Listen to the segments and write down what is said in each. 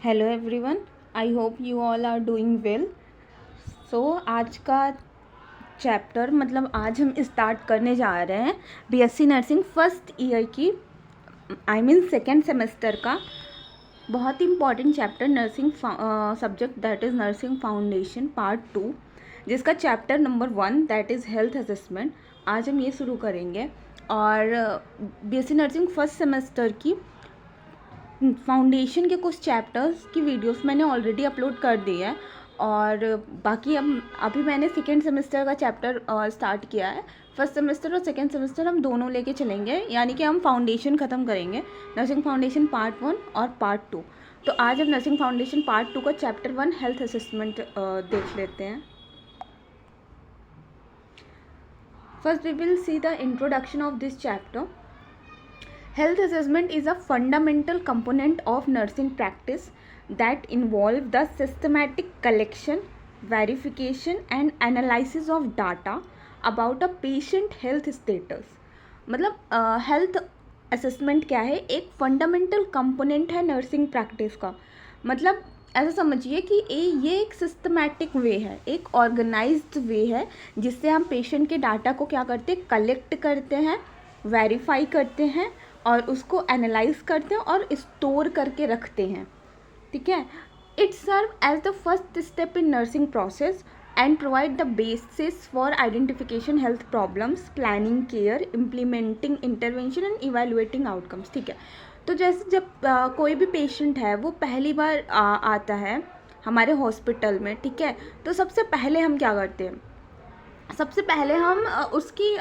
Hello everyone, I hope you all are doing well. So आज का chapter आज हम स्टार्ट करने जा रहे हैं बीएससी नर्सिंग फर्स्ट ईयर की सेकेंड सेमेस्टर का बहुत ही important chapter nursing subject that is nursing foundation part 2, जिसका chapter number 1 that is health assessment. आज हम ये शुरू करेंगे और बीएससी नर्सिंग फर्स्ट सेमेस्टर की फाउंडेशन के कुछ चैप्टर्स की वीडियोस मैंने ऑलरेडी अपलोड कर दी है और बाकी अभी मैंने सेकेंड सेमेस्टर का चैप्टर स्टार्ट किया है। फर्स्ट सेमेस्टर और सेकेंड सेमेस्टर हम दोनों लेके चलेंगे, यानी कि हम फाउंडेशन ख़त्म करेंगे, नर्सिंग फाउंडेशन पार्ट 1 और पार्ट 2। तो आज हम नर्सिंग फाउंडेशन पार्ट 2 का चैप्टर 1 हेल्थ असेसमेंट देख लेते हैं। First we will see the introduction of this chapter. Health assessment is a fundamental component of nursing practice that involve the systematic collection, verification and analysis of data about a patient health status। Health assessment क्या है? एक fundamental component है nursing practice का। ऐसा समझिए कि ये एक सिस्टमैटिक वे है, एक ऑर्गेनाइज्ड वे है जिससे हम पेशेंट के डाटा को क्या करते हैं, कलेक्ट करते हैं, वेरीफाई करते हैं और उसको एनालाइज करते हैं और स्टोर करके रखते हैं। ठीक है, it serve as the first step in nursing process and provide the basis for identification health problems, planning care, implementing intervention and evaluating outcomes. ठीक है, तो जैसे जब कोई भी पेशेंट है वो पहली बार आता है हमारे हॉस्पिटल में, ठीक है, तो सबसे पहले हम क्या करते हैं? सबसे पहले हम उसकी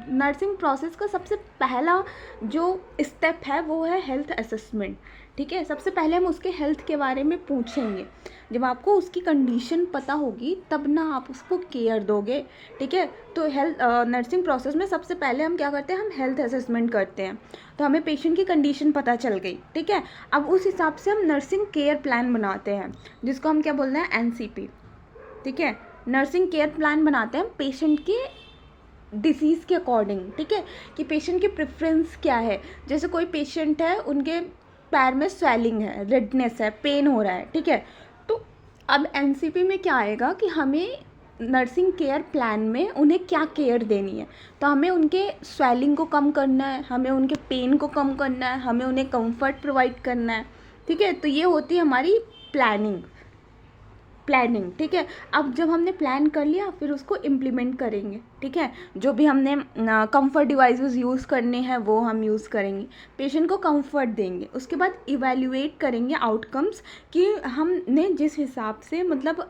नर्सिंग प्रोसेस का सबसे पहला जो स्टेप है वो है हेल्थ असेसमेंट। ठीक है, सबसे पहले हम उसके हेल्थ के बारे में पूछेंगे। जब आपको उसकी कंडीशन पता होगी तब ना आप उसको केयर दोगे। ठीक है, तो हेल्थ नर्सिंग प्रोसेस में सबसे पहले हम क्या करते हैं, हम हेल्थ असेसमेंट करते हैं। तो हमें पेशेंट की कंडीशन पता चल गई। ठीक है, अब उस हिसाब से हम नर्सिंग केयर प्लान बनाते हैं, जिसको हम क्या बोलते हैं, एनसीपी। ठीक है, नर्सिंग केयर प्लान बनाते हैं पेशेंट के डिसीज़ के अकॉर्डिंग। ठीक है, कि पेशेंट की प्रेफरेंस क्या है। जैसे कोई पेशेंट है, उनके पैर में स्वेलिंग है, रेडनेस है, पेन हो रहा है। ठीक है, तो अब एनसीपी में क्या आएगा कि हमें नर्सिंग केयर प्लान में उन्हें क्या केयर देनी है। तो हमें उनके स्वेलिंग को कम करना है, हमें उनके पेन को कम करना है, हमें उन्हें कंफर्ट प्रोवाइड करना है। ठीक है, तो ये होती है हमारी प्लानिंग। ठीक है, अब जब हमने प्लान कर लिया फिर उसको इम्प्लीमेंट करेंगे। ठीक है, जो भी हमने कंफर्ट डिवाइसेस यूज़ करने हैं वो हम यूज़ करेंगे, पेशेंट को कंफर्ट देंगे। उसके बाद इवैल्यूएट करेंगे आउटकम्स कि हमने जिस हिसाब से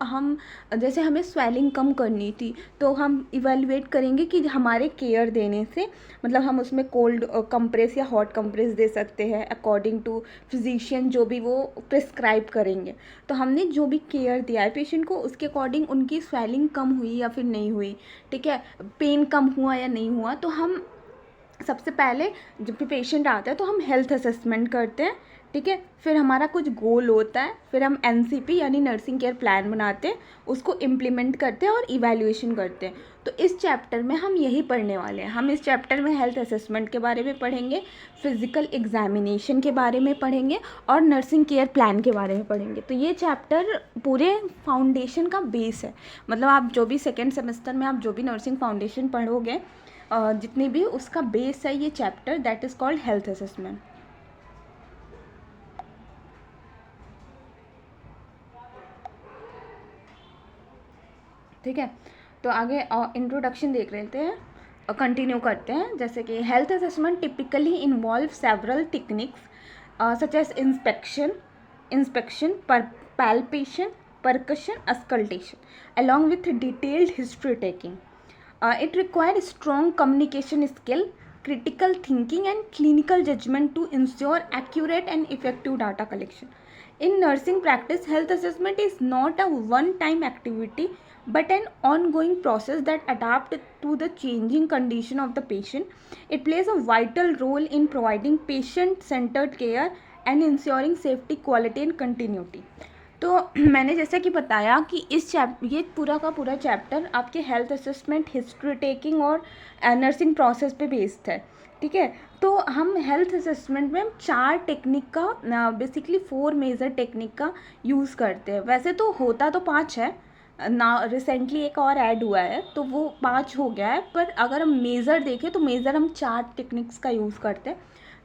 हम जैसे हमें स्वेलिंग कम करनी थी तो हम इवैल्यूएट करेंगे कि हमारे केयर देने से हम उसमें कोल्ड कंप्रेस या हॉट कंप्रेस दे सकते हैं अकॉर्डिंग टू फिजिशियन जो भी वो प्रिस्क्राइब करेंगे। तो हमने जो भी केयर दिया है पेशेंट को उसके अकॉर्डिंग उनकी स्वेलिंग कम हुई या फिर नहीं हुई, ठीक है, पेन कम हुआ या नहीं हुआ, तो हम सबसे पहले जब भी पेशेंट आता है तो हम हेल्थ असेसमेंट करते हैं। ठीक है, फिर हमारा कुछ गोल होता है, फिर हम एनसीपी यानी नर्सिंग केयर प्लान बनाते हैं, उसको इम्प्लीमेंट करते हैं और इवैल्यूएशन करते हैं। तो इस चैप्टर में हम यही पढ़ने वाले हैं। हम इस चैप्टर में हेल्थ असेसमेंट के बारे में पढ़ेंगे, फिज़िकल एग्जामिनेशन के बारे में पढ़ेंगे और नर्सिंग केयर प्लान के बारे में पढ़ेंगे। तो ये चैप्टर पूरे फाउंडेशन का बेस है। आप जो भी सेकेंड सेमेस्टर में आप जो भी नर्सिंग फाउंडेशन पढ़ोगे जितनी भी, उसका बेस है ये chapter that is called health assessment. ठीक है, तो आगे इंट्रोडक्शन देख लेते हैं, कंटिन्यू करते हैं। जैसे कि health assessment typically involve several techniques such as inspection, palpation, percussion, auscultation, along with detailed history taking. It requires strong communication skill, critical thinking and clinical judgment to ensure accurate and effective data collection. In nursing practice, health assessment is not a one-time activity but an ongoing process that adapts to the changing condition of the patient. It plays a vital role in providing patient-centered care and ensuring safety, quality and continuity. तो मैंने जैसा कि बताया कि ये पूरा का पूरा चैप्टर आपके हेल्थ असेसमेंट, हिस्ट्री टेकिंग और नर्सिंग प्रोसेस पे बेस्ड है। ठीक है। तो हम हेल्थ असेसमेंट में हम 4 टेक्निक का बेसिकली 4 मेजर टेक्निक का यूज़ करते हैं। वैसे तो होता तो 5 है ना, रिसेंटली एक और ऐड हुआ है तो वो 5 हो गया है, पर अगर हम मेज़र देखें तो मेज़र हम 4 टेक्निक्स का यूज़ करते हैं।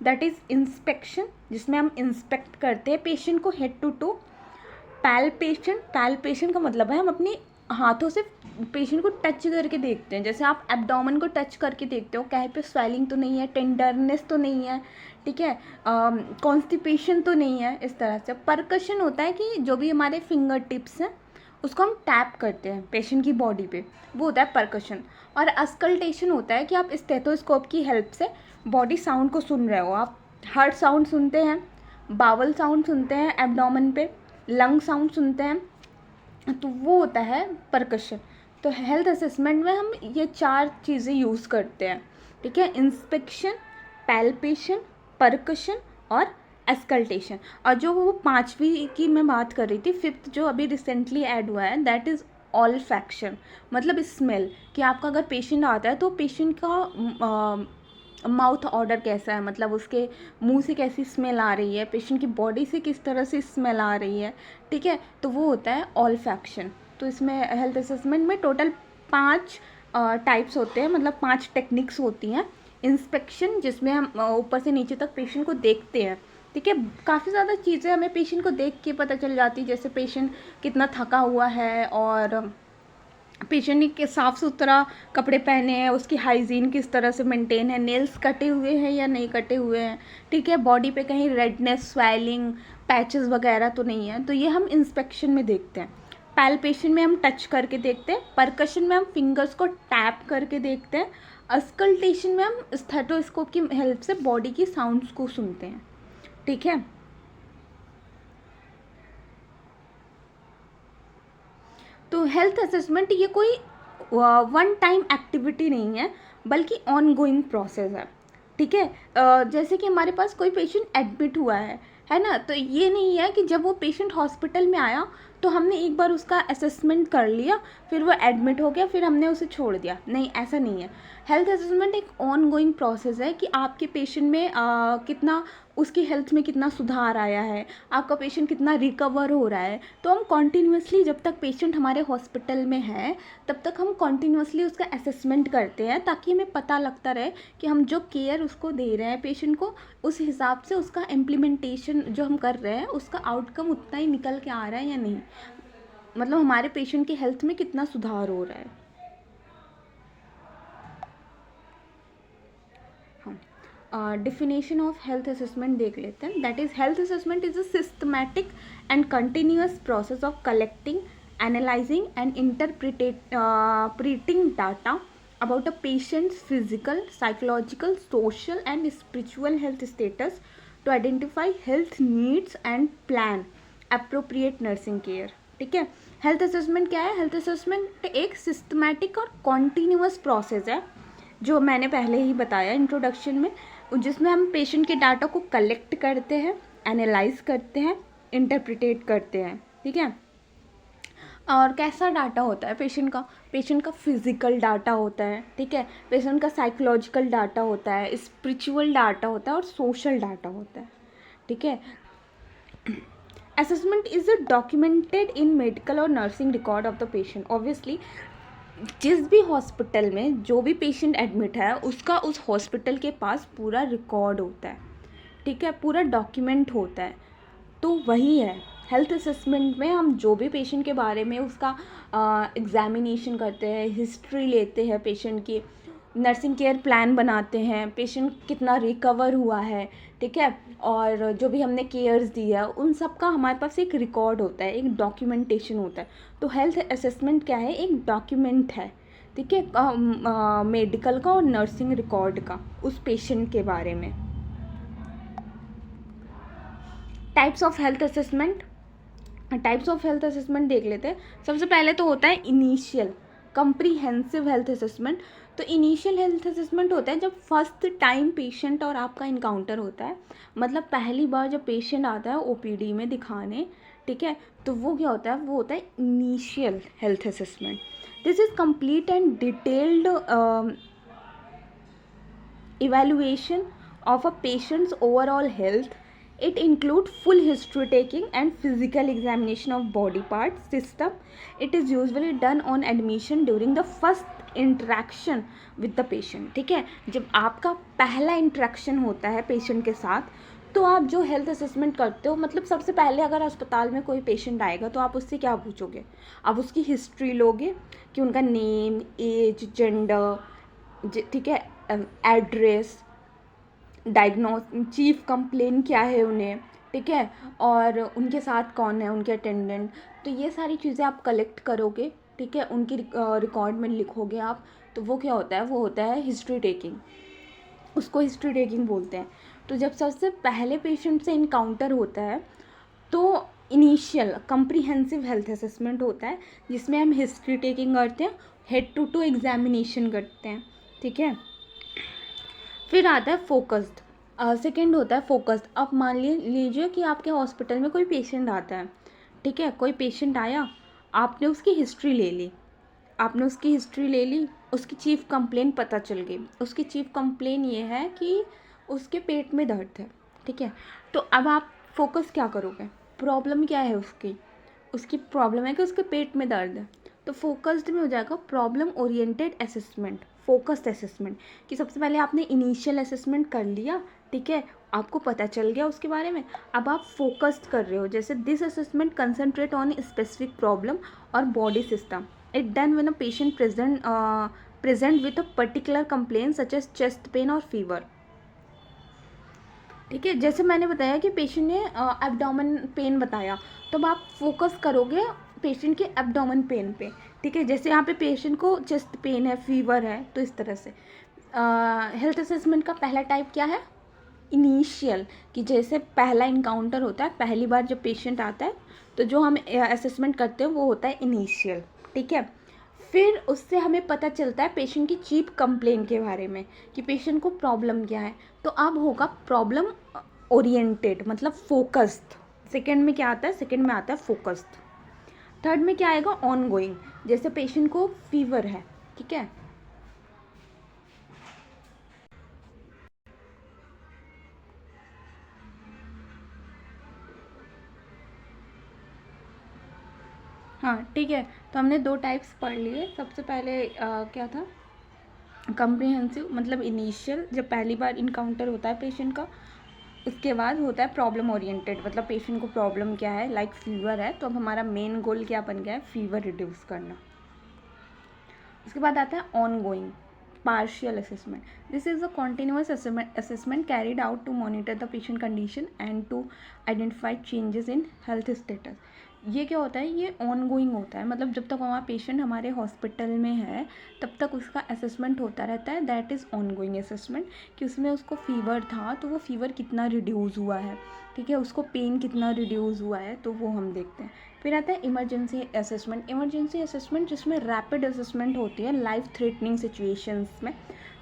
दैट इज़ इंस्पेक्शन, जिसमें हम इंस्पेक्ट करते हैं पेशेंट को हेड टू टू। पैल्पेशन का मतलब है हम अपने हाथों से पेशेंट को टच करके देखते हैं, जैसे आप एब्डोमेन को टच करके देखते हो कहीं पे स्वेलिंग तो नहीं है, टेंडरनेस तो नहीं है, ठीक है, कॉन्स्टिपेशन तो नहीं है, इस तरह से। परकशन होता है कि जो भी हमारे फिंगर टिप्स हैं उसको हम टैप करते हैं पेशेंट की बॉडी पे, वो होता है परकशन। और अस्कल्टेशन होता है कि आप स्टेथोस्कोप की हेल्प से बॉडी साउंड को सुन रहे हो, आप हार्ट साउंड सुनते हैं, बावल साउंड सुनते हैं एब्डोमेन पे, लंग साउंड सुनते हैं, तो वो होता है परकशन। तो हेल्थ असेसमेंट में हम ये 4 चीज़ें यूज़ करते हैं, ठीक है, इंस्पेक्शन, पैल्पेशन, परकशन और एस्कल्टेशन। और जो वो 5वीं की मैं बात कर रही थी, 5th जो अभी रिसेंटली ऐड हुआ है, दैट इज़ ऑल्फैक्शन, मतलब स्मेल, कि आपका अगर पेशेंट आता है तो पेशेंट का माउथ ऑर्डर कैसा है, मतलब उसके मुंह से कैसी स्मेल आ रही है, पेशेंट की बॉडी से किस तरह से स्मेल आ रही है, ठीक है, तो वो होता है ऑल्फैक्शन। तो इसमें हेल्थ असेसमेंट में टोटल 5 टाइप्स होते हैं, मतलब 5 टेक्निक्स होती हैं। इंस्पेक्शन, जिसमें हम ऊपर से नीचे तक पेशेंट को देखते हैं, ठीक है, काफ़ी ज़्यादा चीज़ें हमें पेशेंट को देख के पता चल जाती है, जैसे पेशेंट कितना थका हुआ है, और पेशेंट ने के साफ़ सुथरा कपड़े पहने हैं, उसकी हाइजीन किस तरह से मेंटेन है, नेल्स कटे हुए हैं या नहीं कटे हुए हैं, ठीक है, बॉडी पे कहीं रेडनेस, स्वेलिंग, पैचेस वगैरह तो नहीं है, तो ये हम इंस्पेक्शन में देखते हैं। पैल्पेशन में हम टच करके देखते हैं, परकशन में हम फिंगर्स को टैप करके देखते हैं, अस्कल्टेशन में हम स्टेथोस्कोप की हेल्प से बॉडी की साउंड्स को सुनते हैं, ठीक है। तो हेल्थ असेसमेंट ये कोई वन टाइम एक्टिविटी नहीं है, बल्कि ऑन गोइंग प्रोसेस है, ठीक है। जैसे कि हमारे पास कोई पेशेंट एडमिट हुआ है ना, तो ये नहीं है कि जब वो पेशेंट हॉस्पिटल में आया तो हमने एक बार उसका असेसमेंट कर लिया, फिर वो एडमिट हो गया, फिर हमने उसे छोड़ दिया, नहीं, ऐसा नहीं है। हेल्थ असेसमेंट एक ऑन गोइंग प्रोसेस है कि आपके पेशेंट में कितना, उसकी हेल्थ में कितना सुधार आया है, आपका पेशेंट कितना रिकवर हो रहा है। तो हम कॉन्टीन्यूसली, जब तक पेशेंट हमारे हॉस्पिटल में है तब तक हम कॉन्टीन्यूसली उसका असेसमेंट करते हैं, ताकि हमें पता लगता रहे कि हम जो केयर उसको दे रहे हैं पेशेंट को, उस हिसाब से उसका इम्प्लीमेंटेशन जो हम कर रहे हैं उसका आउटकम उतना ही निकल के आ रहा है या नहीं, मतलब हमारे पेशेंट की हेल्थ में कितना सुधार हो रहा है। डिफिनेशन ऑफ हेल्थ असेसमेंट देख लेते हैं। That is health assessment is a systematic and continuous process of collecting, analysing and interpreting data about a patient's physical, psychological, social and spiritual health status to identify health needs and plan appropriate nursing care, ठीक है। Health assessment क्या है? Health assessment एक systematic और continuous process है, जो मैंने पहले ही बताया इंट्रोडक्शन में, जिसमें हम पेशेंट के डाटा को कलेक्ट करते हैं, एनालाइज करते हैं, इंटरप्रिटेट करते हैं, ठीक है। और कैसा डाटा होता है पेशेंट का फिजिकल डाटा होता है, ठीक है, पेशेंट का साइकोलॉजिकल डाटा होता है, स्पिरिचुअल डाटा होता है और सोशल डाटा होता है, ठीक है। Assessment is documented in medical और nursing record of the patient. Obviously जिस भी हॉस्पिटल में जो भी पेशेंट एडमिट है उसका उस हॉस्पिटल के पास पूरा रिकॉर्ड होता है, ठीक है, पूरा डॉक्यूमेंट होता है। तो वही है हेल्थ असेसमेंट में, हम जो भी पेशेंट के बारे में उसका एग्जामिनेशन करते हैं, हिस्ट्री लेते हैं पेशेंट की, नर्सिंग केयर प्लान बनाते हैं, पेशेंट कितना रिकवर हुआ है, ठीक है, और जो भी हमने केयर्स दी है उन सब का हमारे पास एक रिकॉर्ड होता है, एक डॉक्यूमेंटेशन होता है। तो हेल्थ असेसमेंट क्या है? एक डॉक्यूमेंट है, ठीक है, मेडिकल का और नर्सिंग रिकॉर्ड का उस पेशेंट के बारे में। टाइप्स ऑफ हेल्थ असेसमेंट देख लेते हैं। सबसे पहले तो होता है इनिशियल कम्प्रीहेंसिव हेल्थ असेसमेंट। तो इनिशियल हेल्थ असेसमेंट होता है जब फर्स्ट टाइम पेशेंट और आपका इनकाउंटर होता है, मतलब पहली बार जब पेशेंट आता है ओपीडी में दिखाने, ठीक है, तो वो क्या होता है? वो होता है initial health assessment. This is complete and detailed evaluation of a patient's overall health. It includes full history taking and physical examination of body parts system. It is usually done on admission during the first interaction with the patient. ठीक है, जब आपका पहला interaction होता है patient के साथ तो आप जो हेल्थ असेसमेंट करते हो, मतलब सबसे पहले अगर अस्पताल में कोई पेशेंट आएगा तो आप उससे क्या पूछोगे? आप उसकी हिस्ट्री लोगे कि उनका नेम, एज, जेंडर, ठीक है, एड्रेस, चीफ कंप्लेन क्या है उन्हें, ठीक है, और उनके साथ कौन है, उनके अटेंडेंट, तो ये सारी चीज़ें आप कलेक्ट करोगे, ठीक है, उनकी रिकॉर्ड में लिखोगे आप, तो वो क्या होता है? वो होता है हिस्ट्री टेकिंग, उसको हिस्ट्री टेकिंग बोलते हैं। तो जब सबसे पहले पेशेंट से इनकाउंटर होता है तो इनिशियल कम्प्रीहेंसिव हेल्थ असेसमेंट होता है जिसमें हम हिस्ट्री टेकिंग करते हैं, हेड टू एग्जामिनेशन करते हैं, ठीक है। फिर आता है फोकस्ड, सेकेंड होता है फोकस्ड। अब मान लीजिए कि आपके हॉस्पिटल में कोई पेशेंट आता है, ठीक है, कोई पेशेंट आया, आपने उसकी हिस्ट्री ले ली, उसकी चीफ कंप्लेन पता चल गई। उसकी चीफ कंप्लेन ये है कि उसके पेट में दर्द है, ठीक है। तो अब आप फोकस क्या करोगे? प्रॉब्लम क्या है उसकी प्रॉब्लम है कि उसके पेट में दर्द है, तो फोकस्ड में हो जाएगा problem oriented assessment, focused assessment, कि सबसे पहले आपने इनिशियल असेसमेंट कर लिया, ठीक है, आपको पता चल गया उसके बारे में, अब आप फोकस्ड कर रहे हो। जैसे this assessment concentrate on specific problem or body system. It done when a patient present with a particular complain such as chest pain or fever, ठीक है। जैसे मैंने बताया कि पेशेंट ने एब्डोमेन पेन बताया, तो अब आप फोकस करोगे पेशेंट के एब्डोमेन पेन पे, ठीक है। जैसे यहाँ पे पेशेंट को चेस्ट पेन है, फीवर है, तो इस तरह से हेल्थ असेसमेंट का पहला टाइप क्या है? इनिशियल, कि जैसे पहला इनकाउंटर होता है, पहली बार जब पेशेंट आता है तो जो हम असेसमेंट करते हैं वो होता है इनिशियल, ठीक है। फिर उससे हमें पता चलता है पेशेंट की चीफ कंप्लेन के बारे में कि पेशेंट को प्रॉब्लम क्या है, तो अब होगा प्रॉब्लम ओरिएंटेड, मतलब फोकस्ड। सेकंड में क्या आता है? सेकंड में आता है फोकस्ड। थर्ड में क्या आएगा? ऑन गोइंग, जैसे पेशेंट को फीवर है, ठीक है, हाँ, ठीक है। तो हमने दो टाइप्स पढ़ लिए। सबसे पहले क्या था? कम्प्रीहेंसिव, मतलब इनिशियल, जब पहली बार इनकाउंटर होता है पेशेंट का। उसके बाद होता है प्रॉब्लम ओरिएंटेड, मतलब पेशेंट को प्रॉब्लम क्या है, लाइक फीवर है, तो अब हमारा मेन गोल क्या बन गया है? फीवर रिड्यूस करना। उसके बाद आता है on going partial assessment. This is a continuous assessment carried out to monitor the patient condition and to identify changes in health status. ये क्या होता है? ये ऑन गोइंग होता है, मतलब जब तक हमारा पेशेंट हमारे हॉस्पिटल में है तब तक उसका असेसमेंट होता रहता है। That is on going assessment, कि उसमें उसको फीवर था तो वो फीवर कितना रिड्यूस हुआ है, ठीक है, उसको पेन कितना रिड्यूस हुआ है, तो वो हम देखते हैं। फिर आता है इमरजेंसी असेसमेंट। इमरजेंसी असेसमेंट जिसमें रैपिड असेसमेंट होती है लाइफ थ्रेटनिंग सिचुएशंस में।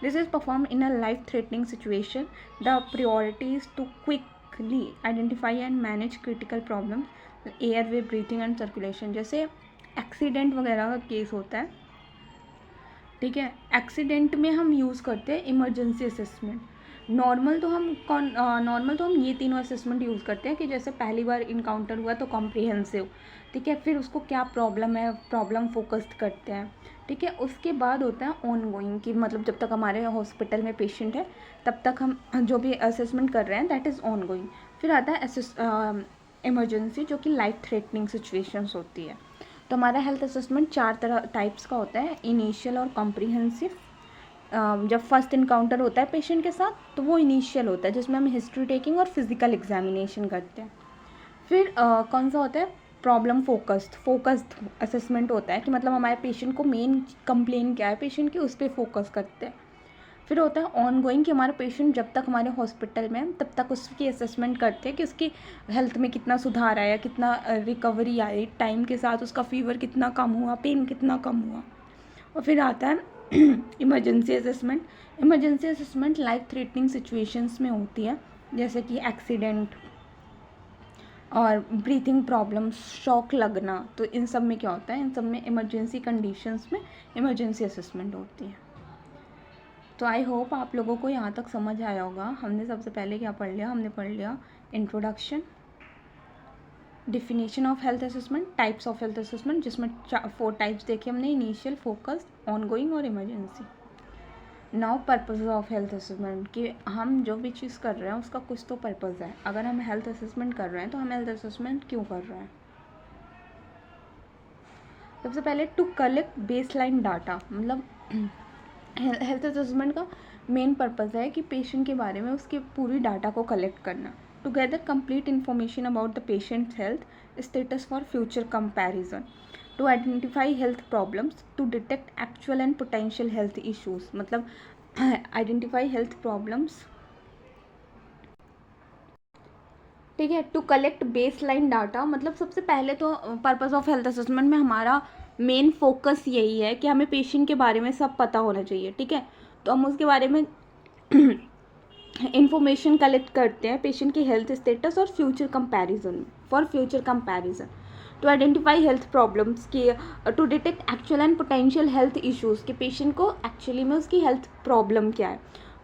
This is perform in a life threatening situation. The priority is to quickly identify and manage critical problem, airway, breathing and circulation. जैसे accident वगैरह का case होता है, ठीक है, एक्सीडेंट में हम यूज़ करते हैं इमरजेंसी असेसमेंट। नॉर्मल तो हम ये तीनों असेसमेंट यूज़ करते हैं कि जैसे पहली बार इनकाउंटर हुआ तो कॉम्प्रिहेंसिव, ठीक है, फिर उसको क्या प्रॉब्लम है, प्रॉब्लम फोकस्ड करते हैं, ठीक है। उसके बाद होता है ऑन गोइंग, कि मतलब जब तक हमारे हॉस्पिटल में पेशेंट है तब तक हम जो भी असेसमेंट कर रहे हैं दैट इज़ ऑन गोइंग। फिर आता है इमरजेंसी, जो कि लाइफ थ्रेटनिंग सिचुएशंस होती है। तो हमारा हेल्थ असेसमेंट 4 तरह टाइप्स का होता है, इनिशियल और कॉम्प्रिहेंसिव। जब फर्स्ट इनकाउंटर होता है पेशेंट के साथ तो वो इनिशियल होता है जिसमें हम हिस्ट्री टेकिंग और फिजिकल एग्जामिनेशन करते हैं। फिर कौन सा होता है? प्रॉब्लम फोकस्ड असेसमेंट होता है, कि मतलब हमारे पेशेंट को मेन कंप्लेन क्या है पेशेंट की, उस पर फोकस करते हैं। फिर होता है ऑन गोइंग, कि हमारा पेशेंट जब तक हमारे हॉस्पिटल में है तब तक उसकी असेसमेंट करते हैं कि उसकी हेल्थ में कितना सुधार आया, कितना रिकवरी आई, टाइम के साथ उसका फीवर कितना कम हुआ, पेन कितना कम हुआ। और फिर आता है emergency assessment. Emergency assessment life threatening situations में होती है, जैसे कि एक्सीडेंट और ब्रीथिंग प्रॉब्लम्स, शॉक लगना, तो इन सब में क्या होता है? इन सब में इमरजेंसी कंडीशंस में इमरजेंसी असेसमेंट होती है। तो आई होप आप लोगों को यहाँ तक समझ आया होगा। हमने सबसे पहले क्या पढ़ लिया, हमने पढ़ लिया introduction, definition of health assessment, types of health assessment, जिसमें 4 टाइप्स देखे हमने, इनिशियल, फोकस्ड, ऑनगोइंग और emergency. Now purpose of health assessment, कि हम जो भी चीज़ कर रहे हैं उसका कुछ तो पर्पज़ है। अगर हम हेल्थ असेसमेंट कर रहे हैं तो हम हेल्थ असेसमेंट क्यों कर रहे हैं। सबसे पहले टू कलेक्ट बेसलाइन डाटा, मतलब हेल्थ असेसमेंट का मेन पर्पज़ है कि पेशेंट के बारे में उसके पूरी डाटा को कलेक्ट करना। To gather complete information about the patient's health status for future comparison, to identify health problems, to detect actual and potential health issues, मतलब आइडेंटिफाई हेल्थ प्रॉब्लम्स, ठीक है। टू कलेक्ट बेसलाइन डाटा, मतलब सबसे पहले तो purpose of health assessment में हमारा main focus यही है कि हमें पेशेंट के बारे में सब पता होना चाहिए, ठीक है। तो हम उसके बारे में इंफॉर्मेशन कलेक्ट करते हैं पेशेंट की हेल्थ स्टेटस और future comparison, for future comparison, to identify health problems की, to detect actual and potential health issues, कि पेशेंट को एक्चुअली में उसकी हेल्थ प्रॉब्लम क्या है,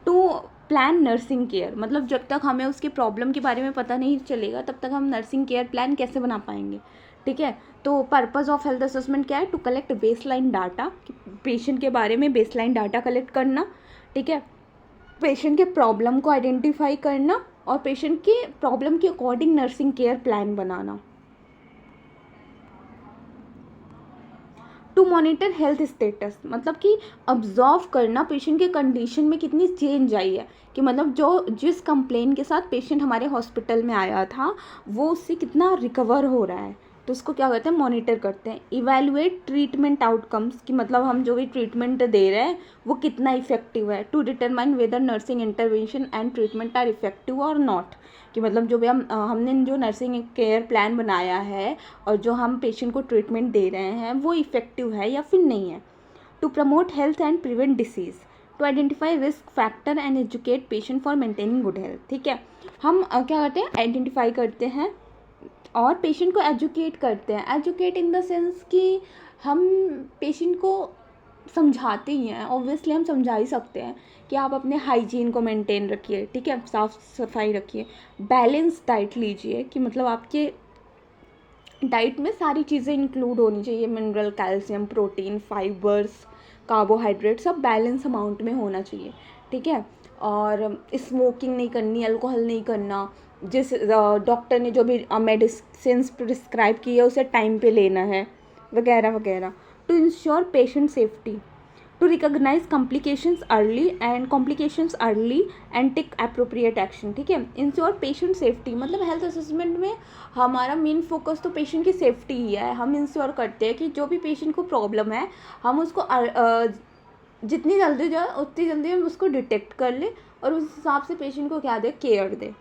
टू प्लान नर्सिंग केयर, मतलब जब तक हमें उसके प्रॉब्लम के बारे में पता नहीं चलेगा तब तक हम नर्सिंग केयर प्लान कैसे बना पाएंगे, ठीक है। तो पर्पस ऑफ हेल्थ असेसमेंट क्या है, to collect baseline data, patient के बारे में बेसलाइन डाटा कलेक्ट करना, ठीक है, पेशेंट के प्रॉब्लम को आइडेंटिफाई करना और पेशेंट के प्रॉब्लम के अकॉर्डिंग नर्सिंग केयर प्लान बनाना, टू मॉनिटर हेल्थ स्टेटस, मतलब कि ऑब्जर्व करना पेशेंट के कंडीशन में कितनी चेंज आई है, कि मतलब जो जिस कंप्लेन के साथ पेशेंट हमारे हॉस्पिटल में आया था वो उससे कितना रिकवर हो रहा है, तो उसको क्या कहते हैं, मॉनिटर करते हैं। इवैल्यूएट ट्रीटमेंट आउटकम्स, कि मतलब हम जो भी ट्रीटमेंट दे रहे हैं वो कितना इफेक्टिव है। To determine whether nursing intervention and treatment are effective और नॉट, कि मतलब जो भी हमने जो नर्सिंग केयर प्लान बनाया है और जो हम पेशेंट को ट्रीटमेंट दे रहे हैं वो इफेक्टिव है या फिर नहीं है। To promote health and prevent disease, to identify risk factor and educate patient for maintaining good health, ठीक है। हम क्या करते हैं, आइडेंटिफाई करते हैं और पेशेंट को एजुकेट करते हैं। एजुकेट इन द सेंस कि हम पेशेंट को समझाते ही हैं, ऑब्वियसली हम समझा ही सकते हैं कि आप अपने हाइजीन को मेंटेन रखिए, ठीक है, साफ़ सफाई रखिए, बैलेंस डाइट लीजिए, कि मतलब आपके डाइट में सारी चीज़ें इंक्लूड होनी चाहिए, mineral, calcium, protein, fibres, carbohydrate, सब बैलेंस अमाउंट में होना चाहिए, ठीक है। और स्मोकिंग नहीं करनी, अल्कोहल नहीं करना, जिस डॉक्टर ने जो भी मेडिसिन प्रिस्क्राइब की है उसे टाइम पे लेना है, वगैरह वगैरह। To ensure patient safety, to recognize complications early and take appropriate action, ठीक है। इंश्योर पेशेंट सेफ्टी, मतलब हेल्थ असेसमेंट में हमारा मेन फोकस तो पेशेंट की सेफ्टी ही है। हम इंश्योर करते हैं कि जो भी पेशेंट को प्रॉब्लम है हम उसको जितनी जल्दी जो है उतनी जल्दी हम उसको डिटेक्ट कर लें और उस हिसाब से पेशेंट को क्या दे, care they.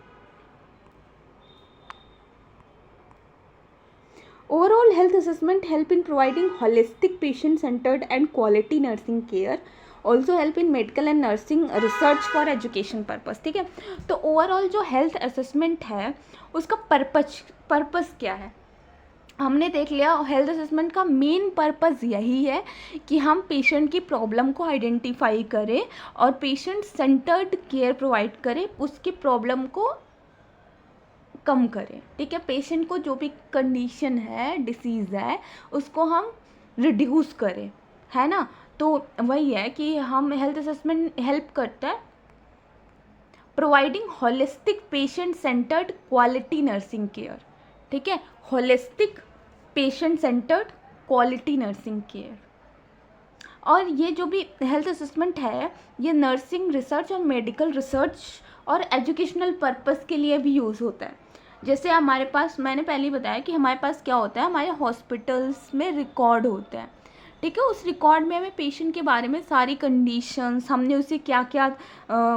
Overall health assessment help in providing holistic patient-centered and quality nursing care. Also help in medical and nursing research for education purpose, ठीक है। तो ओवरऑल जो हेल्थ असेसमेंट है उसका पर्पस क्या है, हमने देख लिया। हेल्थ असेसमेंट का मेन पर्पस यही है कि हम पेशेंट की प्रॉब्लम को आइडेंटिफाई करें और पेशेंट सेंटर्ड केयर प्रोवाइड करें, उसकी प्रॉब्लम को कम करें, ठीक है। पेशेंट को जो भी कंडीशन है, डिसीज़ है, उसको हम रिड्यूस करें, है ना। तो वही है कि हम हेल्थ असेसमेंट हेल्प करता है providing holistic patient centred quality nursing care, ठीक है, holistic patient centred quality nursing care. और ये जो भी हेल्थ असेसमेंट है ये नर्सिंग रिसर्च और मेडिकल रिसर्च और एजुकेशनल पर्पस के लिए भी यूज़ होता है। जैसे हमारे पास, मैंने पहले ही बताया कि हमारे पास क्या होता है, हमारे हॉस्पिटल्स में रिकॉर्ड होता है, ठीक है। उस रिकॉर्ड में हमें पेशेंट के बारे में सारी कंडीशंस, हमने उसे क्या क्या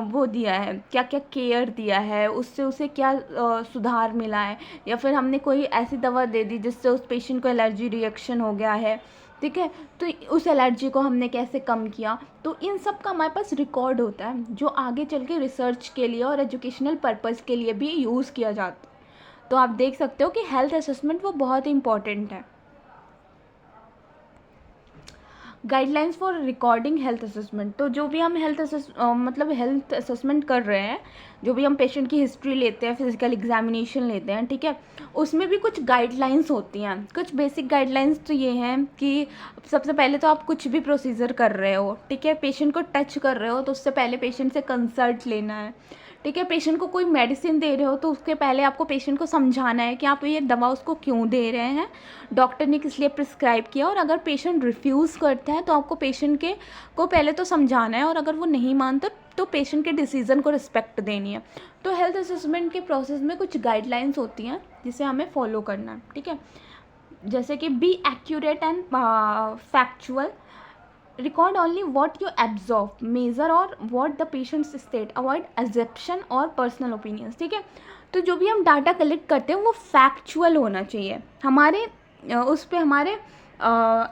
वो दिया है, क्या क्या केयर दिया है, उससे उसे क्या सुधार मिला है, या फिर हमने कोई ऐसी दवा दे दी जिससे उस पेशेंट को एलर्जी रिएक्शन हो गया है, ठीक है, तो उस एलर्जी को हमने कैसे कम किया। तो इन सब का हमारे पास रिकॉर्ड होता है जो आगे चल के रिसर्च के लिए और एजुकेशनल पर्पज़ के लिए भी यूज़ किया जाता है। तो आप देख सकते हो कि हेल्थ असेसमेंट वो बहुत इंपॉर्टेंट है। Guidelines for recording health assessment. तो जो भी हम मतलब हेल्थ असेसमेंट कर रहे हैं, जो भी हम पेशेंट की हिस्ट्री लेते हैं, फिजिकल एग्जामिनेशन लेते हैं, ठीक है, उसमें भी कुछ गाइडलाइंस होती हैं। कुछ बेसिक गाइडलाइंस तो ये हैं कि सबसे पहले तो आप कुछ भी प्रोसीजर कर रहे हो, ठीक है, पेशेंट को टच कर रहे हो तो उससे पहले पेशेंट से कंसल्ट लेना है, ठीक है। पेशेंट को कोई मेडिसिन दे रहे हो तो उसके पहले आपको पेशेंट को समझाना है कि आप ये दवा उसको क्यों दे रहे हैं, डॉक्टर ने किस लिए प्रिस्क्राइब किया, और अगर पेशेंट रिफ्यूज़ करता है तो आपको पेशेंट को पहले तो समझाना है, और अगर वो नहीं मानता तो पेशेंट के डिसीज़न को रिस्पेक्ट देनी है। तो हेल्थ असेसमेंट के प्रोसेस में कुछ गाइडलाइंस होती हैं जिसे हमें फॉलो करना है, ठीक है। जैसे कि be accurate and factual, record only what you absorb, measure or what the patient's state, avoid assumption और personal opinions, ठीक है। तो जो भी हम डाटा कलेक्ट करते हैं वो फैक्चुअल होना चाहिए, हमारे उस पे हमारे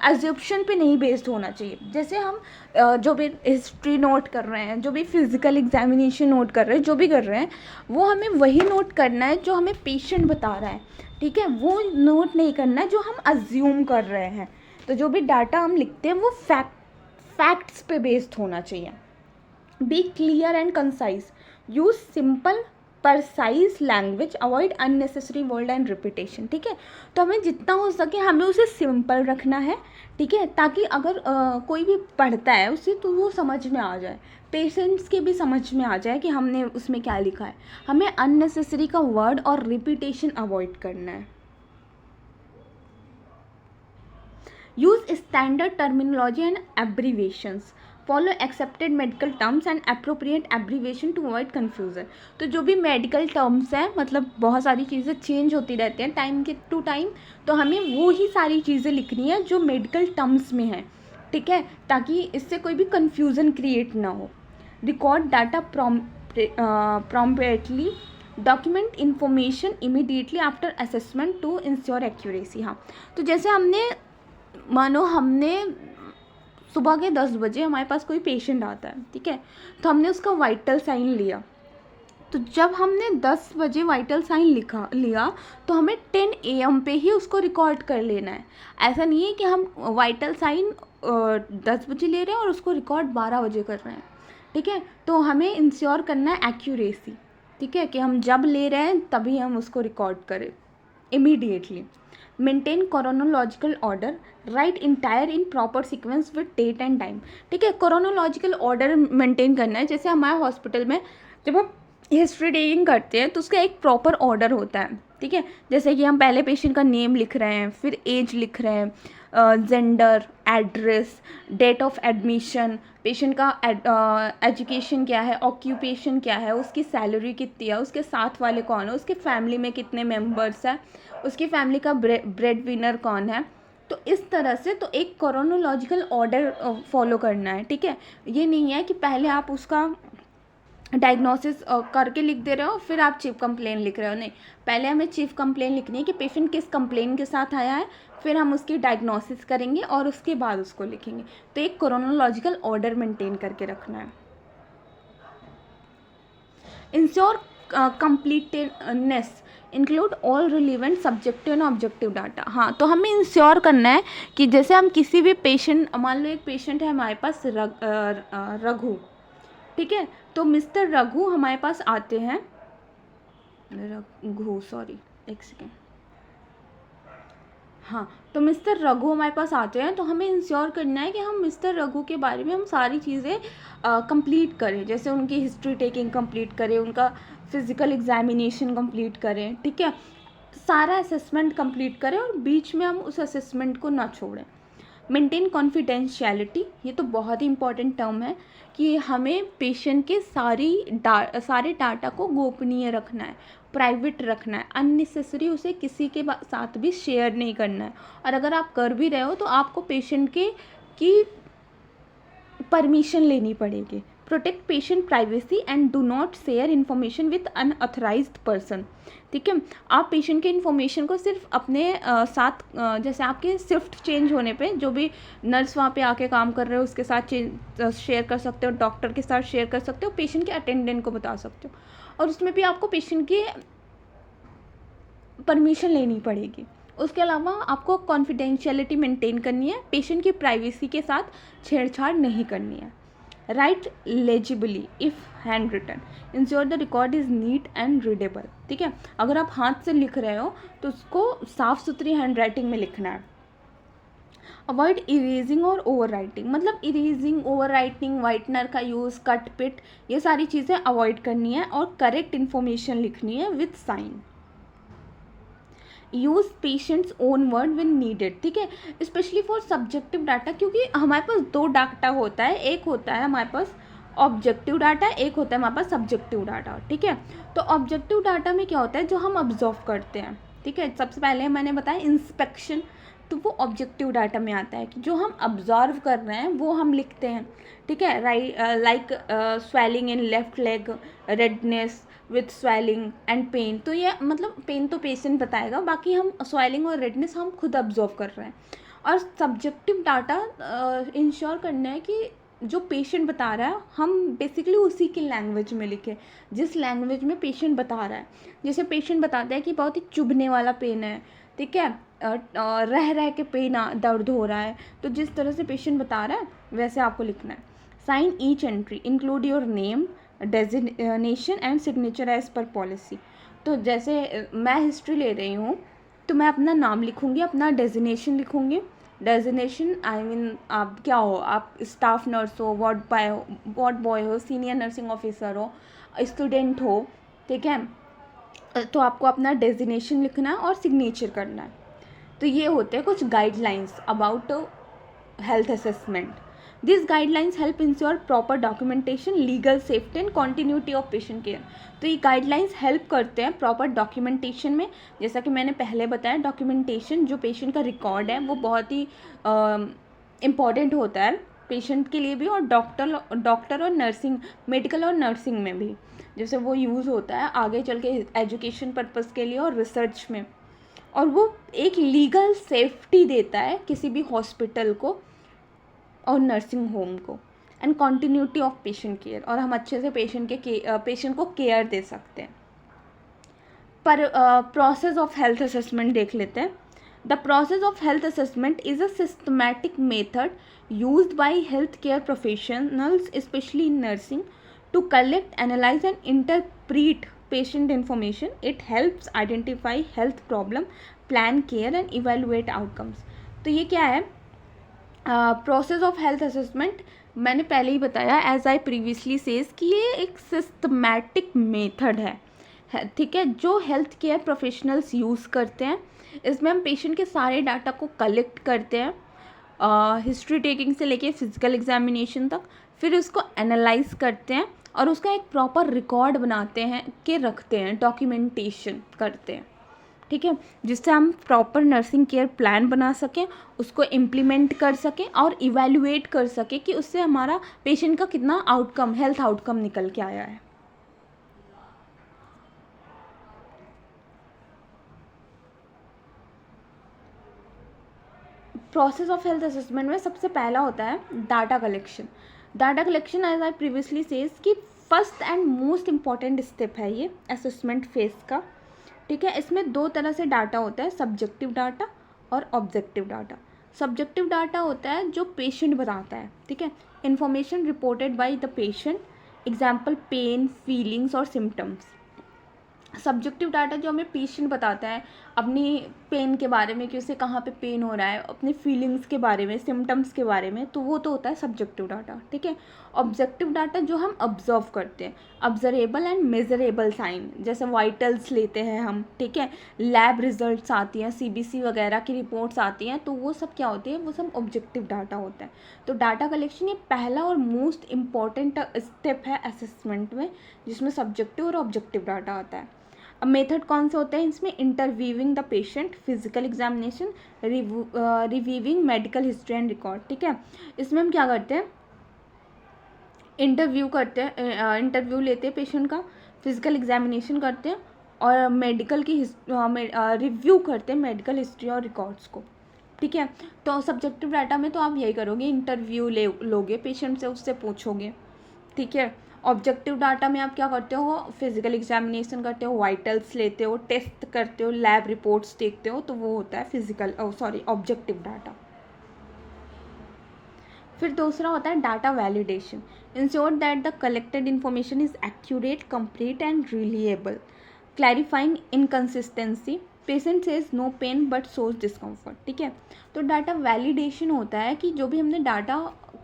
एज्यूप्शन पे नहीं बेस्ड होना चाहिए। जैसे हम जो भी हिस्ट्री नोट कर रहे हैं, जो भी फिजिकल एग्जामिनेशन नोट कर रहे हैं, जो भी कर रहे हैं, वो हमें वही नोट करना है जो हमें पेशेंट बता रहा है, ठीक है, वो नोट नहीं करना है जो हम अज्यूम कर रहे हैं। तो जो भी डाटा हम लिखते हैं वो फैक्ट्स पे बेस्ड होना चाहिए। Be clear and concise, use simple precise language, avoid unnecessary word and repetition, ठीक है। तो हमें जितना हो सके हमें उसे सिंपल रखना है, ठीक है, ताकि अगर कोई भी पढ़ता है उसे तो वो समझ में आ जाए, पेशेंट्स के भी समझ में आ जाए कि हमने उसमें क्या लिखा है। हमें अननेसेसरी का वर्ड और रिपीटेशन अवॉइड करना है। use standard terminology and abbreviations, follow accepted medical terms and appropriate abbreviation to avoid confusion। तो जो भी मेडिकल टर्म्स हैं, मतलब बहुत सारी चीज़ें चेंज होती रहती हैं टाइम के टू टाइम, तो हमें वो ही सारी चीज़ें लिखनी है जो मेडिकल टर्म्स में है, ठीक है, ताकि इससे कोई भी कन्फ्यूज़न क्रिएट ना हो। Record data promptly, document information immediately after assessment to ensure accuracy. हाँ, तो जैसे मानो हमने सुबह के 10 बजे हमारे पास कोई पेशेंट आता है, ठीक है, तो हमने उसका वाइटल साइन लिया। तो जब हमने 10 बजे वाइटल साइन लिया तो हमें 10 AM पे ही उसको रिकॉर्ड कर लेना है। ऐसा नहीं है कि हम वाइटल साइन 10 बजे ले रहे हैं और उसको रिकॉर्ड 12 बजे कर रहे हैं, ठीक है। तो हमें इंश्योर करना है एक्यूरेसी, ठीक है, कि हम जब ले रहे हैं तभी हम उसको रिकॉर्ड करें immediately. Maintain chronological order, write entire in proper sequence with date and time, ठीक है। क्रोनोलॉजिकल ऑर्डर मेंटेन करना है। जैसे हमारे हॉस्पिटल में जब हम हिस्ट्री टेकिंग करते हैं तो उसका एक प्रॉपर ऑर्डर होता है, ठीक है। जैसे कि हम पहले पेशेंट का नेम लिख रहे हैं, फिर एज लिख रहे हैं, gender, address, date of admission, patient का एजुकेशन क्या है, ऑक्यूपेशन क्या है, उसकी सैलरी कितनी है, उसके साथ वाले कौन है, उसके फैमिली में कितने मेंबर्स हैं, उसकी फैमिली का ब्रेड विनर कौन है। तो इस तरह से तो एक क्रोनोलॉजिकल ऑर्डर फॉलो करना है, ठीक है। ये नहीं है कि पहले आप उसका डायग्नोसिस करके लिख दे रहे हो फिर आप चीफ कंप्लेन लिख रहे हो, नहीं, पहले हमें चीफ कंप्लेन लिखनी है कि पेशेंट किस कंप्लेन के साथ आया है, फिर हम उसकी डायग्नोसिस करेंगे और उसके बाद उसको लिखेंगे। तो एक क्रोनोलॉजिकल ऑर्डर मेंटेन करके रखना है। Ensure completeness, include all relevant subjective and objective data. हाँ, तो हमें इंश्योर करना है कि जैसे हम किसी भी पेशेंट, मान लो एक पेशेंट है हमारे पास रघु, ठीक है, तो मिस्टर रघु हमारे पास आते हैं, एक सेकेंड, हाँ, तो मिस्टर रघु हमारे पास आते हैं तो हमें इंश्योर करना है कि हम मिस्टर रघु के बारे में हम सारी चीज़ें कंप्लीट करें। जैसे उनकी हिस्ट्री टेकिंग कंप्लीट करें, उनका फिजिकल एग्जामिनेशन कंप्लीट करें, ठीक है, सारा असेसमेंट कंप्लीट करें और बीच में हम उस असेसमेंट को ना छोड़ें। मेंटेन कॉन्फिडेंशियलिटी, ये तो बहुत ही इंपॉर्टेंट टर्म है कि हमें पेशेंट के सारे डाटा को गोपनीय रखना है, प्राइवेट रखना है, अननेसेसरी उसे किसी के साथ भी शेयर नहीं करना है। और अगर आप कर भी रहे हो तो आपको पेशेंट की परमिशन लेनी पड़ेगी। Protect patient privacy and do not share information with unauthorized person, ठीक है। आप पेशेंट के इन्फॉर्मेशन को सिर्फ अपने साथ जैसे आपके शिफ्ट चेंज होने पे जो भी नर्स वहाँ पे आके काम कर रहे हो उसके साथ शेयर कर सकते हो, डॉक्टर के साथ शेयर कर सकते हो, पेशेंट के अटेंडेंट को बता सकते हो, और उसमें भी आपको पेशेंट की परमिशन लेनी पड़ेगी। उसके अलावा आपको कॉन्फिडेंशियलिटी मेंटेन करनी है, पेशेंट की प्राइवेसी के साथ छेड़छाड़ नहीं करनी है। Write legibly if handwritten, ensure the record is neat and readable. ठीक है, अगर आप हाथ से लिख रहे हो तो उसको साफ़ सुथरी हैंड राइटिंग में लिखना है। अवॉइड इरेजिंग और ओवर राइटिंग, मतलब इरेजिंग, ओवर राइटिंग, वाइटनर का यूज़, कट पिट, ये सारी चीज़ें अवॉइड करनी है और करेक्ट इन्फॉर्मेशन लिखनी है with sign. Use patient's own word when needed. ठीक है, स्पेशली फॉर सब्जेक्टिव डाटा, क्योंकि हमारे पास दो डाटा होता है, एक होता है हमारे पास ऑब्जेक्टिव डाटा, एक होता है हमारे पास सब्जेक्टिव डाटा। ठीक है, तो ऑब्जेक्टिव डाटा में क्या होता है, जो हम ऑब्जर्व करते हैं। ठीक है, सबसे पहले मैंने बताया इंस्पेक्शन, तो वो ऑब्जेक्टिव डाटा में आता है कि जो हम ऑब्जर्व कर रहे हैं वो हम लिखते हैं। ठीक है, like swelling in left leg, redness with swelling and pain, तो ये मतलब पेन तो पेशेंट बताएगा, बाकी हम स्वेलिंग और रेडनेस हम खुद ऑब्जर्व कर रहे हैं। और सब्जेक्टिव डाटा इंश्योर करना है कि जो पेशेंट बता रहा है हम बेसिकली उसी की लैंग्वेज में लिखें, जिस लैंग्वेज में पेशेंट बता रहा है। जैसे पेशेंट बताता है कि बहुत ही चुभने वाला पेन है, ठीक है, रह रह के पेन दर्द हो रहा है, तो जिस तरह से पेशेंट बता रहा है वैसे आपको लिखना है। Sign each entry, include your name, designation and signature as per policy. तो जैसे मैं हिस्ट्री ले रही हूँ तो मैं अपना नाम लिखूँगी, अपना डेजिग्नेशन लिखूँगी। डेजिग्नेशन आई मीन आप क्या हो, आप स्टाफ नर्स हो, वार्ड बॉय हो, सीनियर नर्सिंग ऑफिसर हो, स्टूडेंट हो। ठीक है, तो आपको अपना डेजिग्नेशन लिखना है और सिग्नेचर करना है। तो ये होते हैं कुछ guidelines about health assessment. This guidelines help ensure proper documentation, legal safety and continuity of patient care. तो ये गाइडलाइंस हेल्प करते हैं प्रॉपर डॉक्यूमेंटेशन में। जैसा कि मैंने पहले बताया, डॉक्यूमेंटेशन जो पेशेंट का रिकॉर्ड है वो बहुत ही इम्पॉर्टेंट होता है पेशेंट के लिए भी, और डॉक्टर और नर्सिंग, मेडिकल और नर्सिंग में भी। जैसे वो यूज़ होता है आगे चल के एजुकेशन पर्पज़ के लिए और रिसर्च में, और वो एक लीगल सेफ्टी देता है किसी भी हॉस्पिटल को और नर्सिंग होम को, and continuity of patient care, और हम अच्छे से पेशेंट को केयर दे सकते हैं। पर प्रोसेस ऑफ हेल्थ असेसमेंट देख लेते हैं। The process of health assessment is a systematic method used by health care professionals, specially in nursing, to collect, analyze and interpret patient information. It helps identify health problem, plan care and evaluate outcomes. तो ये क्या है process of health assessment? मैंने पहले ही बताया, as I previously says, कि ये एक सिस्टमैटिक मेथड है, ठीक है, जो हेल्थ केयर प्रोफेशनल्स यूज़ करते हैं। इसमें हम पेशेंट के सारे डाटा को कलेक्ट करते हैं, हिस्ट्री टेकिंग से लेके फिजिकल एग्जामिनेशन तक, फिर उसको एनालाइज करते हैं और उसका एक प्रॉपर रिकॉर्ड बनाते हैं के रखते हैं, डॉक्यूमेंटेशन करते हैं। ठीक है, जिससे हम प्रॉपर नर्सिंग केयर प्लान बना सकें, उसको इम्प्लीमेंट कर सकें और इवैल्यूएट कर सकें कि उससे हमारा पेशेंट का कितना आउटकम, हेल्थ आउटकम निकल के आया है। प्रोसेस ऑफ हेल्थ असेसमेंट में सबसे पहला होता है data collection. Data collection as I previously says कि first and most important step है ये असेसमेंट फेज का। ठीक है, इसमें दो तरह से डाटा होता है, सब्जेक्टिव डाटा और ऑब्जेक्टिव डाटा। सब्जेक्टिव डाटा होता है जो पेशेंट बताता है, ठीक है, information reported by the patient, example pain, feelings और सिम्टम्स। सब्जेक्टिव डाटा जो हमें पेशेंट बताता है अपनी पेन के बारे में, कि उसे कहाँ पे पेन हो रहा है, अपने फीलिंग्स के बारे में, सिम्टम्स के बारे में, तो वो तो होता है सब्जेक्टिव डाटा। ठीक है, ऑब्जेक्टिव डाटा जो हम ऑब्जर्व करते हैं, ऑब्जर्वेबल एंड मेजरेबल साइन, जैसे वाइटल्स लेते हैं हम, ठीक है, लैब रिजल्ट्स आती हैं, CBC वगैरह की रिपोर्ट्स आती हैं, तो वो सब क्या होती है, वो सब ऑब्जेक्टिव डाटा होता है। तो डाटा कलेक्शन ये पहला और मोस्ट इम्पॉर्टेंट स्टेप है असेसमेंट में, जिसमें सब्जेक्टिव और ऑब्जेक्टिव डाटा आता है। अब मेथड कौन से होते हैं इसमें? Interviewing the patient, physical examination, reviewing medical history and record. ठीक है, इसमें हम क्या करते हैं, इंटरव्यू करते हैं, इंटरव्यू लेते हैं पेशेंट का, फिजिकल एग्जामिनेशन करते हैं और मेडिकल की रिव्यू करते हैं मेडिकल हिस्ट्री और रिकॉर्ड्स को। ठीक है, तो सब्जेक्टिव डाटा में तो आप यही करोगे, इंटरव्यू लोगे पेशेंट से, उससे पूछोगे। ठीक है, ऑब्जेक्टिव डाटा में आप क्या करते हो, फिजिकल एग्जामिनेशन करते हो, वाइटल्स लेते हो, टेस्ट करते हो, लैब रिपोर्ट्स देखते हो, तो वो होता है ऑब्जेक्टिव डाटा। फिर दूसरा होता है data validation, ensure that the collected information is accurate, complete and reliable, clarifying inconsistency, patient says no pain but shows discomfort. ठीक है, तो डाटा वैलिडेशन होता है कि जो भी हमने डाटा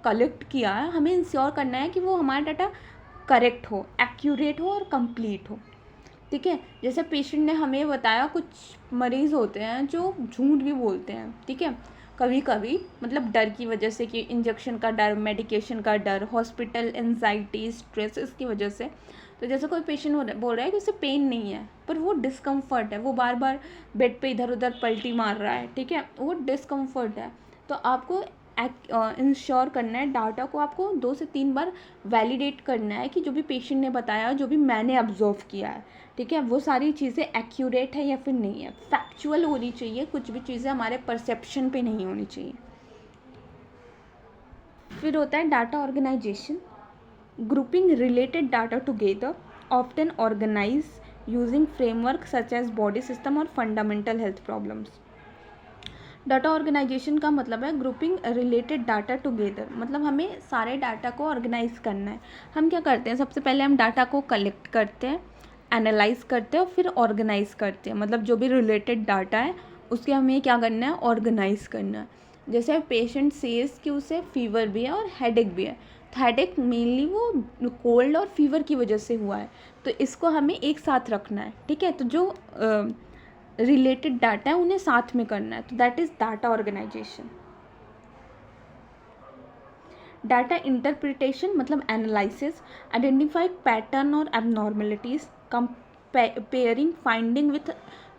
कलेक्ट किया है हमें इंश्योर करना है कि वो हमारा डाटा करेक्ट हो, एक्यूरेट हो और कंप्लीट हो। ठीक है, जैसे पेशेंट ने हमें बताया, कुछ मरीज़ होते हैं जो झूठ भी बोलते हैं। ठीक है, कभी कभी मतलब डर की वजह से, कि इंजेक्शन का डर, मेडिकेशन का डर, हॉस्पिटल एंजाइटी, स्ट्रेस, इसकी वजह से। तो जैसे कोई पेशेंट बोल रहा है कि उसे पेन नहीं है पर वो डिस्कम्फर्ट है, वो बार बार बेड पे इधर उधर पलटी मार रहा है। ठीक है, वो डिस्कम्फर्ट है, तो आपको इंश्योर करना है, डाटा को आपको 2 से 3 बार वैलिडेट करना है कि जो भी पेशेंट ने बताया, जो भी मैंने ऑब्जर्व किया है, ठीक है, वो सारी चीज़ें एक्यूरेट है या फिर नहीं है, फैक्चुअल होनी चाहिए, कुछ भी चीज़ें हमारे परसेप्शन पे नहीं होनी चाहिए। फिर होता है data organisation, grouping related data together, often organise using framework such as body system और fundamental health problems. Data organisation का मतलब है ग्रुपिंग रिलेटेड डाटा टुगेदर, मतलब हमें सारे डाटा को ऑर्गेनाइज करना है। हम क्या करते हैं, सबसे पहले हम डाटा को कलेक्ट करते हैं, एनालाइज करते हैं और फिर ऑर्गेनाइज करते हैं, मतलब जो भी रिलेटेड डाटा है उसके हमें क्या करना है, ऑर्गेनाइज करना है। जैसे पेशेंट सेज कि उसे फीवर भी है और हेडेक भी है, तो हेडेक मेनली वो कोल्ड और फीवर की वजह से हुआ है, तो इसको हमें एक साथ रखना है। ठीक है, तो जो रिलेटेड डाटा है उन्हें साथ में करना है, तो that is data organization. Data interpretation मतलब एनालिसिस, आइडेंटिफाई पैटर्न और abnormalities, comparing finding with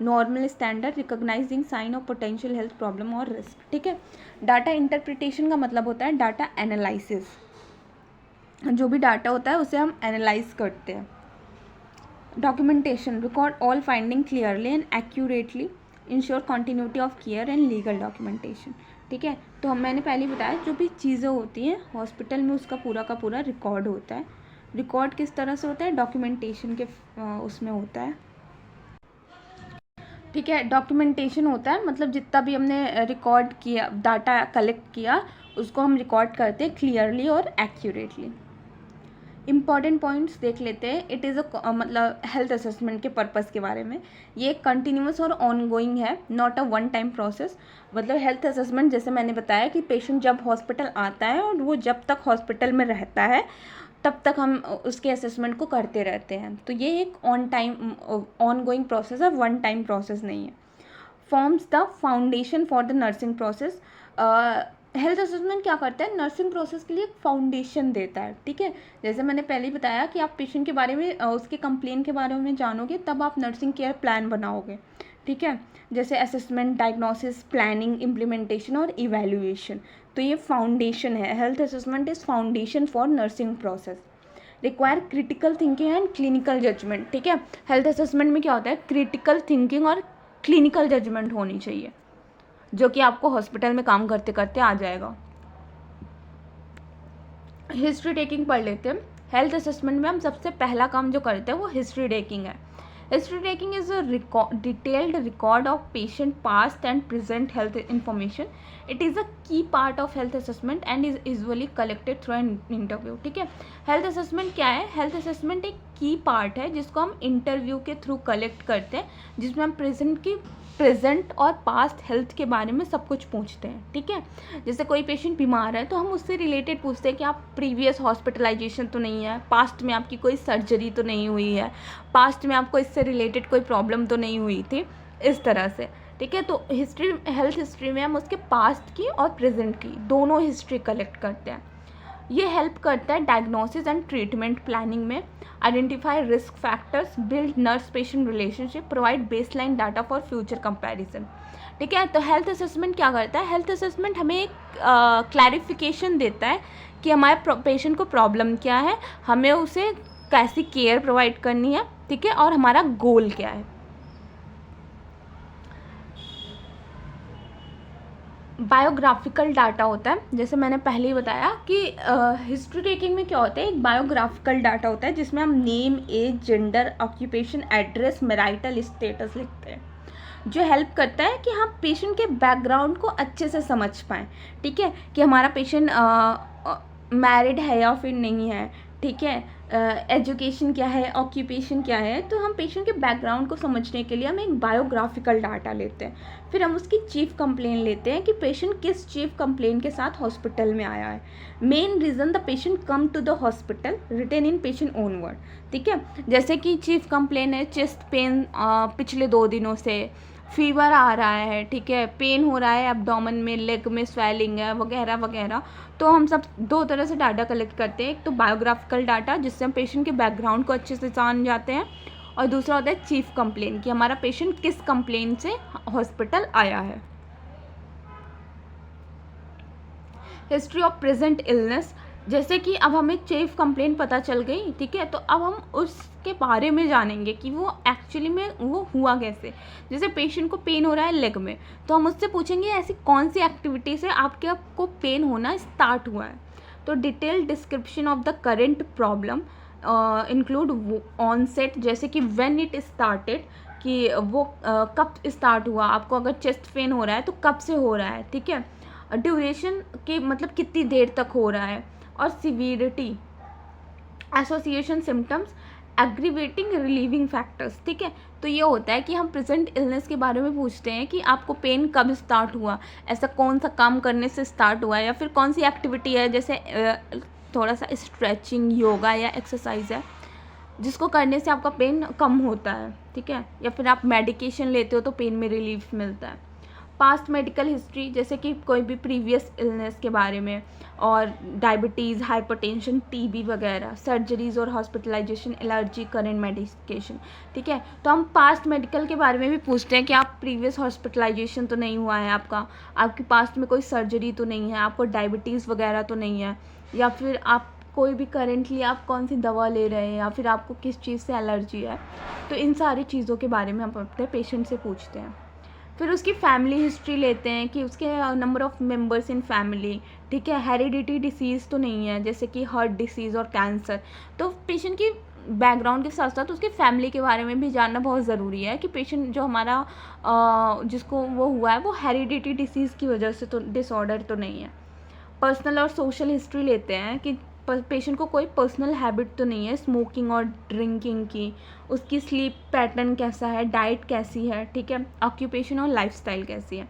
normal standard, recognizing sign of potential health problem और रिस्क। ठीक है, डाटा इंटरप्रिटेशन का मतलब होता है डाटा एनालिसिस, जो भी डाटा होता है उसे हम एनालाइज करते हैं। Documentation, record all finding clearly and accurately, ensure continuity of care and legal documentation. ठीक है, तो मैंने पहले बताया जो भी चीज़ें होती हैं हॉस्पिटल में उसका पूरा का पूरा रिकॉर्ड होता है। रिकॉर्ड किस तरह से होता है, डॉक्यूमेंटेशन के उसमें होता है। ठीक है, डॉक्यूमेंटेशन होता है मतलब जितना भी हमने रिकॉर्ड किया, डाटा कलेक्ट किया, उसको हम रिकॉर्ड करते हैं क्लियरली और एक्यूरेटली। इंपॉर्टेंट पॉइंट्स देख लेते हैं। इट इज़ मतलब हेल्थ असेसमेंट के पर्पस के बारे में, ये कंटिन्यूस और ऑन गोइंग है, not a one time process. मतलब हेल्थ असेसमेंट जैसे मैंने बताया कि पेशेंट जब हॉस्पिटल आता है और वो जब तक हॉस्पिटल में रहता है तब तक हम उसके असेसमेंट को करते रहते हैं, तो ये एक ऑन गोइंग प्रोसेस है, वन टाइम प्रोसेस नहीं है। Forms the foundation for the nursing process. Health assessment क्या करता है, नर्सिंग प्रोसेस के लिए एक फाउंडेशन देता है। ठीक है, जैसे मैंने पहले ही बताया कि आप पेशेंट के बारे में, उसके कंप्लेन के बारे में जानोगे तब आप नर्सिंग केयर प्लान बनाओगे। ठीक है, जैसे असेसमेंट, डायग्नोसिस, प्लानिंग, इम्प्लीमेंटेशन और इवैल्यूएशन, तो ये फाउंडेशन है। Health assessment is foundation for nursing process. Require critical thinking and clinical judgement. ठीक है, हेल्थ असेसमेंट में क्या होता है, क्रिटिकल थिंकिंग और क्लिनिकल जजमेंट होनी चाहिए, जो कि आपको हॉस्पिटल में काम करते करते आ जाएगा। हिस्ट्री टेकिंग पढ़ लेते हैं। हेल्थ असेसमेंट में हम सबसे पहला काम जो करते हैं वो हिस्ट्री टेकिंग है। History taking is a detailed record of patient past and present health information. It is a key part of health assessment and is usually collected through an interview. ठीक है, हेल्थ असेसमेंट क्या है, health assessment एक की part है जिसको हम interview के थ्रू कलेक्ट करते हैं, जिसमें हम प्रेजेंट और पास्ट हेल्थ के बारे में सब कुछ पूछते हैं। ठीक है, जैसे कोई पेशेंट बीमार है तो हम उससे रिलेटेड पूछते हैं कि आप प्रीवियस हॉस्पिटलाइजेशन तो नहीं है, पास्ट में आपकी कोई सर्जरी तो नहीं हुई है, पास्ट में आपको इससे रिलेटेड कोई प्रॉब्लम तो नहीं हुई थी, इस तरह से। ठीक है, तो हेल्थ हिस्ट्री में हम उसके पास्ट की और प्रेजेंट की दोनों हिस्ट्री कलेक्ट करते हैं। ये हेल्प करता है डायग्नोसिस एंड ट्रीटमेंट प्लानिंग में, identify risk factors, build nurse patient relationship, provide baseline data for future comparison. ठीक है, तो हेल्थ असेसमेंट क्या करता है, हेल्थ असेसमेंट हमें एक क्लैरिफिकेशन देता है कि हमारे पेशेंट को प्रॉब्लम क्या है, हमें उसे कैसी केयर प्रोवाइड करनी है। ठीक है, और हमारा गोल क्या है। बायोग्राफिकल डाटा होता है, जैसे मैंने पहले ही बताया कि हिस्ट्री टेकिंग में क्या होता है, एक बायोग्राफिकल डाटा होता है जिसमें हम name, age, gender, occupation, address, marital status लिखते हैं, जो हेल्प करता है कि हम पेशेंट के बैकग्राउंड को अच्छे से समझ पाएँ, ठीक है, कि हमारा पेशेंट मैरिड है या फिर नहीं है, ठीक है, एजुकेशन क्या है, ऑक्यूपेशन क्या है। तो हम पेशेंट के बैकग्राउंड को समझने के लिए हम एक बायोग्राफिकल डाटा लेते हैं, फिर हम उसकी चीफ कंप्लेन लेते हैं कि पेशेंट किस चीफ कंप्लेन के साथ हॉस्पिटल में आया है, main reason the patient come to the hospital, written in patient own word, ठीक है। जैसे कि चीफ कंप्लेन है चेस्ट पेन पिछले 2 दिनों से, फीवर आ रहा है, ठीक है, पेन हो रहा है एब्डोमेन में, लेग में स्वेलिंग है वगैरह वगैरह। तो हम सब 2 तरह से डाटा कलेक्ट करते हैं, एक तो बायोग्राफिकल डाटा जिससे हम पेशेंट के बैकग्राउंड को अच्छे से जान जाते हैं, और दूसरा होता है चीफ कंप्लेन कि हमारा पेशेंट किस कंप्लेन से हॉस्पिटल आया है। हिस्ट्री ऑफ प्रेजेंट इलनेस, जैसे कि अब हमें चीफ कंप्लेन पता चल गई, ठीक है, तो अब हम उसके बारे में जानेंगे कि वो एक्चुअली में वो हुआ कैसे। जैसे पेशेंट को पेन हो रहा है लेग में, तो हम उससे पूछेंगे ऐसी कौन सी एक्टिविटी से आपको पेन होना स्टार्ट हुआ है। तो detail description of the current problem include onset, जैसे कि व्हेन इट स्टार्टेड, कि वो कब स्टार्ट हुआ, आपको अगर चेस्ट पेन हो रहा है तो कब से हो रहा है, ठीक है, ड्यूरेशन के मतलब कितनी देर तक हो रहा है, और severity, association symptoms, aggravating relieving factors, ठीक है। तो ये होता है कि हम प्रेजेंट इलनेस के बारे में पूछते हैं कि आपको पेन कब स्टार्ट हुआ, ऐसा कौन सा काम करने से स्टार्ट हुआ है, या फिर कौन सी एक्टिविटी है, जैसे थोड़ा सा स्ट्रेचिंग, योगा या एक्सरसाइज है जिसको करने से आपका पेन कम होता है, ठीक है, या फिर आप मेडिकेशन लेते हो तो पेन में रिलीफ मिलता है। पास्ट मेडिकल हिस्ट्री, जैसे कि कोई भी प्रीवियस इलनेस के बारे में, और डायबिटीज़, हाइपरटेंशन, टीबी वगैरह, सर्जरीज और हॉस्पिटलाइजेशन, एलर्जी, करेंट मेडिकेशन, ठीक है। तो हम पास्ट मेडिकल के बारे में भी पूछते हैं कि आप प्रीवियस हॉस्पिटलाइजेशन तो नहीं हुआ है आपका, आपके पास्ट में कोई सर्जरी तो नहीं है, आपको डायबिटीज़ वगैरह तो नहीं है, या फिर आप कोई भी करेंटली आप कौन सी दवा ले रहे हैं, या फिर आपको किस चीज़ से एलर्जी है। तो इन सारी चीज़ों के बारे में हम अपने पेशेंट से पूछते हैं। फिर उसकी फैमिली हिस्ट्री लेते हैं कि उसके number of members in family, ठीक है, हेरिडिटी डिसीज़ तो नहीं है, जैसे कि हार्ट डिसीज़ और कैंसर। तो पेशेंट की बैकग्राउंड के साथ साथ उसके फैमिली के बारे में भी जानना बहुत ज़रूरी है कि पेशेंट जो हमारा जिसको वो हुआ है वो हेरिडिटी डिसीज़ की वजह से तो डिसऑर्डर तो नहीं है। पर्सनल और सोशल हिस्ट्री लेते हैं कि पेशेंट को कोई पर्सनल हैबिट तो नहीं है स्मोकिंग और ड्रिंकिंग की, उसकी स्लीप पैटर्न कैसा है, डाइट कैसी है, ठीक है, ऑक्यूपेशन और लाइफस्टाइल कैसी है।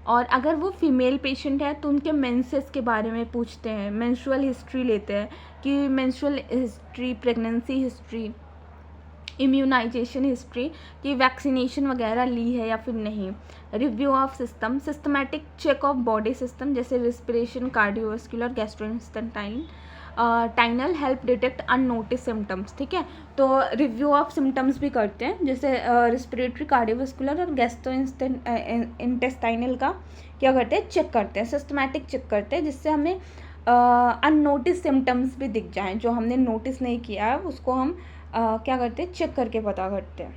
और अगर वो फीमेल पेशेंट है तो उनके मेंसेस के बारे में पूछते हैं, मेंस्ट्रुअल हिस्ट्री लेते हैं कि menstrual history, pregnancy history, immunisation history कि वैक्सीनेशन वगैरह ली है या फिर नहीं। Review of system, systematic check of body system, जैसे रिस्पिरेशन, कार्डियोवास्कुलर, गैस्ट्रोइंटेस्टाइनल टाइनल, हेल्प डिटेक्ट अननोटिस सिम्टम्स, ठीक है। तो रिव्यू ऑफ सिम्टम्स भी करते हैं, जैसे रिस्पिरेटरी, कार्डियोवास्कुलर और गैस्ट्रोइंटेस्टाइनल का क्या करते हैं, चेक करते हैं, सिस्टमैटिक चेक करते हैं, जिससे हमें अननोटिस सिम्टम्स भी दिख जाएं, जो हमने नोटिस नहीं किया है उसको हम क्या करते हैं, चेक करके पता करते हैं।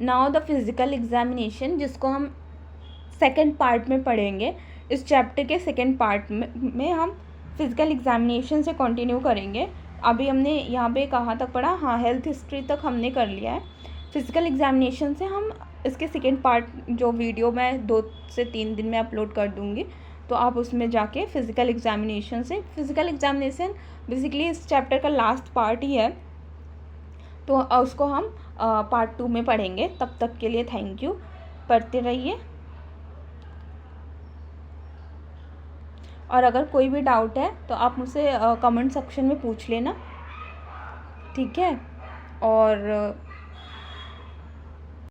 नाउ द फिजिकल एग्जामिनेशन, जिसको हम सेकेंड पार्ट में पढ़ेंगे, इस चैप्टर के सेकेंड पार्ट में हम फिजिकल एग्जामिनेशन से कंटिन्यू करेंगे। अभी हमने यहाँ पे कहाँ तक पढ़ा, हाँ हेल्थ हिस्ट्री तक हमने कर लिया है। फिजिकल एग्जामिनेशन से हम इसके सेकेंड पार्ट जो वीडियो मैं 2 से 3 दिन में अपलोड कर दूँगी, तो आप उसमें जाके फिजिकल एग्जामिनेशन से, फिजिकल एग्जामिनेशन बेसिकली इस चैप्टर का लास्ट पार्ट ही है, तो उसको हम पार्ट 2 में पढ़ेंगे। तब तक के लिए थैंक यू, पढ़ते रहिए, और अगर कोई भी डाउट है तो आप मुझसे कमेंट सेक्शन में पूछ लेना, ठीक है। और